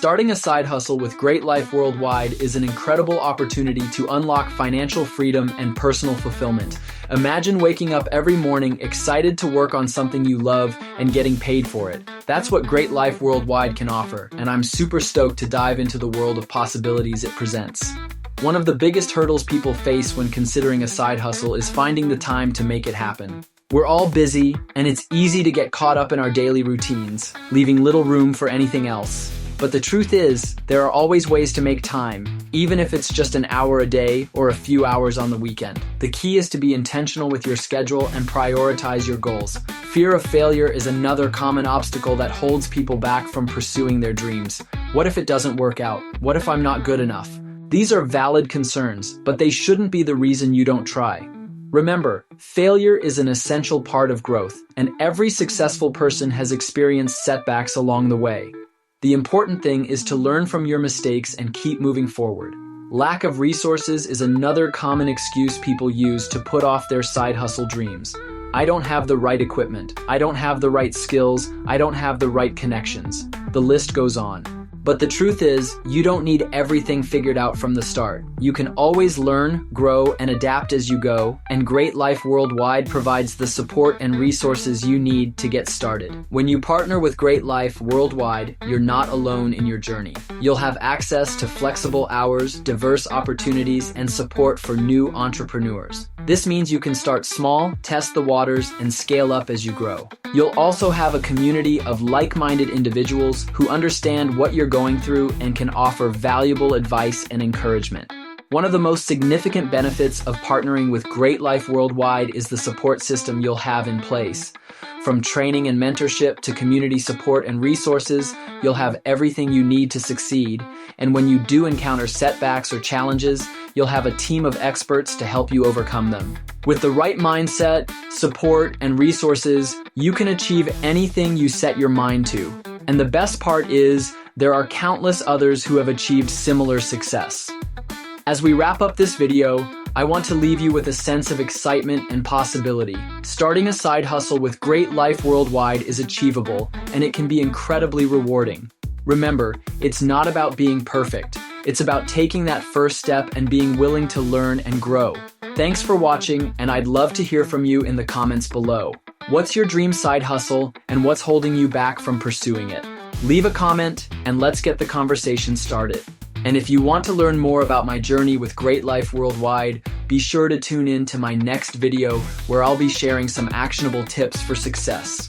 Starting a side hustle with Great Life Worldwide is an incredible opportunity to unlock financial freedom and personal fulfillment. Imagine waking up every morning excited to work on something you love and getting paid for it. That's what Great Life Worldwide can offer, and I'm super stoked to dive into the world of possibilities it presents. One of the biggest hurdles people face when considering a side hustle is finding the time to make it happen. We're all busy, and it's easy to get caught up in our daily routines, leaving little room for anything else. But the truth is, there are always ways to make time, even if it's just an hour a day or a few hours on the weekend. The key is to be intentional with your schedule and prioritize your goals. Fear of failure is another common obstacle that holds people back from pursuing their dreams. What if it doesn't work out? What if I'm not good enough? These are valid concerns, but they shouldn't be the reason you don't try. Remember, failure is an essential part of growth, and every successful person has experienced setbacks along the way. The important thing is to learn from your mistakes and keep moving forward. Lack of resources is another common excuse people use to put off their side hustle dreams. I don't have the right equipment. I don't have the right skills. I don't have the right connections. The list goes on. But the truth is, you don't need everything figured out from the start. You can always learn, grow, and adapt as you go, and Great Life Worldwide provides the support and resources you need to get started. When you partner with Great Life Worldwide, you're not alone in your journey. You'll have access to flexible hours, diverse opportunities, and support for new entrepreneurs. This means you can start small, test the waters, and scale up as you grow. You'll also have a community of like-minded individuals who understand what you're going through and can offer valuable advice and encouragement. One of the most significant benefits of partnering with Great Life Worldwide is the support system you'll have in place. From training and mentorship to community support and resources, you'll have everything you need to succeed. And when you do encounter setbacks or challenges, you'll have a team of experts to help you overcome them. With the right mindset, support, and resources, you can achieve anything you set your mind to. And the best part is, there are countless others who have achieved similar success. As we wrap up this video, I want to leave you with a sense of excitement and possibility. Starting a side hustle with Great Life Worldwide is achievable, and it can be incredibly rewarding. Remember, it's not about being perfect. It's about taking that first step and being willing to learn and grow. Thanks for watching, and I'd love to hear from you in the comments below. What's your dream side hustle, and what's holding you back from pursuing it? Leave a comment, and let's get the conversation started. And if you want to learn more about my journey with Great Life Worldwide, be sure to tune in to my next video where I'll be sharing some actionable tips for success.